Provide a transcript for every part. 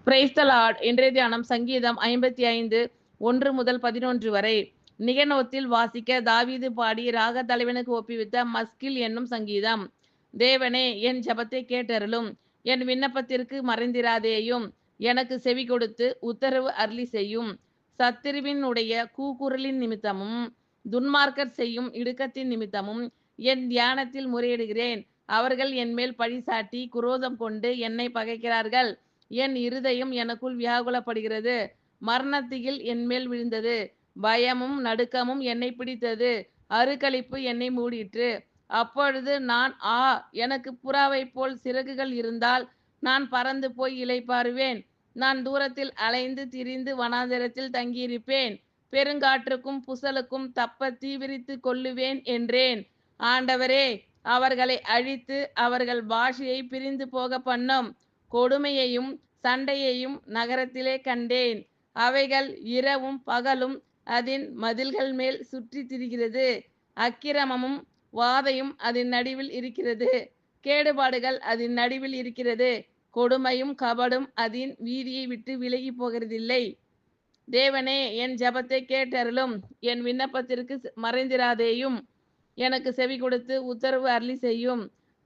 Praise the Lord. இன்றைய தியானம் சங்கீதம் 55 1 முதல் 11 வரை. நிகனோத்தில் வாசிக்க தாவீது பாடி ராக தலைவனுக்கு ஒப்புவித்த மஸ்கில் என்னும் சங்கீதம். தேவனே, என் ஜெபத்தை கேட்டருளும், என் விண்ணப்பத்திற்கு மறைந்திராதேயும். எனக்கு செவி கொடுத்து உத்தரவு அருளி செய்யும். சத்துருவினுடைய கூக்குரலின் நிமித்தமும் துன்மார்க்கர் செய்யும் இடுக்கத்தின் நிமித்தமும் என் தியானத்தில் முறையிடுகிறேன். அவர்கள் என்மேல் பழிசாட்டி குரோதம் கொண்டு என்னை பகைக்கிறார்கள். என் இருதயம் எனக்குள் வியாகுலப்படுகிறது. மரணத்திகில் என்மேல் விழுந்தது. பயமும் நடுக்கமும் என்னை பிடித்தது. அருக்களிப்பு என்னை மூடிற்று. அப்பொழுது நான், எனக்கு புறாவைப் போல் சிறகுகள் இருந்தால் நான் பறந்து போய் இளைப்பாறுவேன். நான் தூரத்தில் அலைந்து திரிந்து வனாந்திரத்தில் தங்கியிருப்பேன். பெருங்காற்றுக்கும் புசலுக்கும் தப்ப தீவிரித்து கொள்ளுவேன் என்றேன். ஆண்டவரே, அவர்களை அழித்து அவர்கள் பாஷையை பிரிந்து போக பண்ணும். கொடுமையையும் சண்டையையும் நகரத்திலே கண்டேன். அவைகள் இரவும் பகலும் அதன் மதில்கள் மேல் சுற்றி திரிகிறது. அக்கிரமமும் வாதையும் அதன் நடுவில் இருக்கிறது. கேடுபாடுகள் அதன் நடுவில் இருக்கிறது. கொடுமையும் கபடும் அதன் வீதியை விட்டு விலகி போகிறதில்லை. தேவனே, என் ஜெபத்தை கேட்டருளும், என் விண்ணப்பத்திற்கு மறைந்திராதேயும். எனக்கு செவி கொடுத்து உத்தரவு அருளி செய்யும்.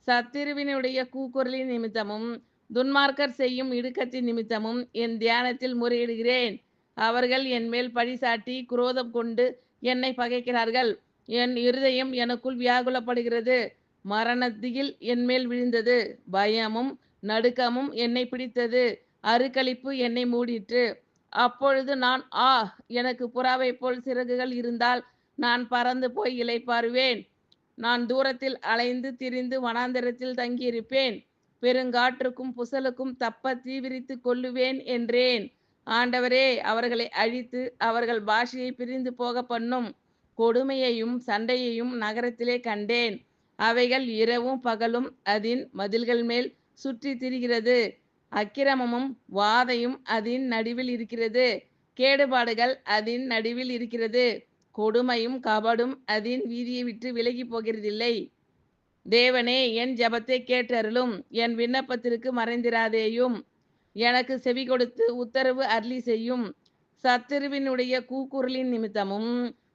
சத்துருவினுடைய கூக்குரலின் நிமித்தமும் துன்மார்க்கர் செய்யும் இடுக்கத்தின் நிமித்தமும் என் தியானத்தில் முறையிடுகிறேன். அவர்கள் என்மேல் பழிசாட்டி குரோதம் கொண்டு என்னை பகைக்கிறார்கள். என் இருதயம் எனக்குள் வியாகுலப்படுகிறது. மரணத்திகில் என்மேல் விழுந்தது. பயமும் நடுக்கமும் என்னை பிடித்தது. அருக்களிப்பு என்னை மூடிற்று. அப்பொழுது நான், எனக்கு புறாவைப் போல் சிறகுகள் இருந்தால் நான் பறந்து போய் இளைப்பாறுவேன். நான் தூரத்தில் அலைந்து திரிந்து வனாந்திரத்தில் தங்கியிருப்பேன். பெருங்காற்றுக்கும் புசலுக்கும் தப்ப தீவிரித்து கொள்ளுவேன் என்றேன். ஆண்டவரே, அவர்களை அழித்து அவர்கள் பாஷையை பிரிந்து போக பண்ணும். கொடுமையையும் சண்டையையும் நகரத்திலே கண்டேன். அவைகள் இரவும் பகலும் அதன் மதில்கள் மேல் சுற்றி திரிகிறது. அக்கிரமமும் வாதையும் அதன் நடுவில் இருக்கிறது. கேடுபாடுகள் அதன் நடுவில் இருக்கிறது. கொடுமையும் கபடும் அதன் வீதியை விட்டு விலகி போகிறதில்லை. தேவனே, என் ஜெபத்தை கேட்டருளும், என் விண்ணப்பத்திற்கு மறைந்திராதேயும். எனக்கு செவி கொடுத்து உத்தரவு அருளி செய்யும். சத்துருவினுடைய கூக்குரலின் நிமித்தமும்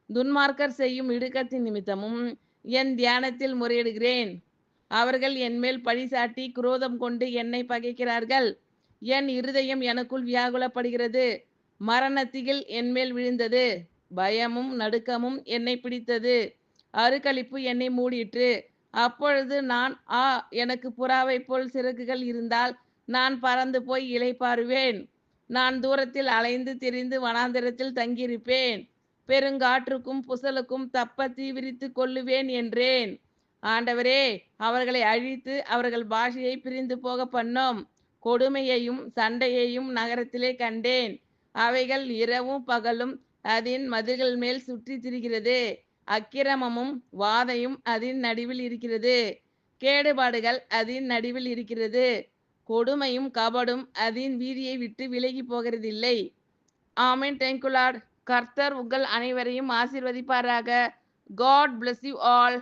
துன்மார்க்கர் செய்யும் இடுக்கத்தின் நிமித்தமும் என் தியானத்தில் முறையிடுகிறேன். அவர்கள் என்மேல் பழிசாட்டி குரோதம் கொண்டு என்னை பகைக்கிறார்கள். என் இருதயம் எனக்குள் வியாகுலப்படுகிறது. மரணத்திகில் என்மேல் விழுந்தது. பயமும் நடுக்கமும் என்னை பிடித்தது. அருக்களிப்பு என்னை மூடிற்று. அப்பொழுது நான், எனக்கு புறாவைப் போல் சிறகுகள் இருந்தால் நான் பறந்து போய் இளைப்பாறுவேன். நான் தூரத்தில் அலைந்து திரிந்து வனாந்திரத்தில் தங்கியிருப்பேன். பெருங்காற்றுக்கும் புசலுக்கும் தப்ப தீவிரித்து கொள்ளுவேன் என்றேன். ஆண்டவரே, அவர்களை அழித்து அவர்கள் பாஷையை பிரிந்து போக பண்ணும். கொடுமையையும் சண்டையையும் நகரத்திலே கண்டேன். அவைகள் இரவும் பகலும் அதன் மதில்கள் மேல் சுற்றி திரிகிறது. அக்கிரமமும் வாதையும் அதன் நடுவில் இருக்கிறது. கேடுபாடுகள் அதன் நடுவில் இருக்கிறது. கொடுமையும் கபடும் அதன் வீதியை விட்டு விலகி போகிறதில்லை. ஆமென். Thank you lord. கர்த்தர் உங்கள் அனைவரையும் ஆசீர்வதிப்பாராக. God bless you all.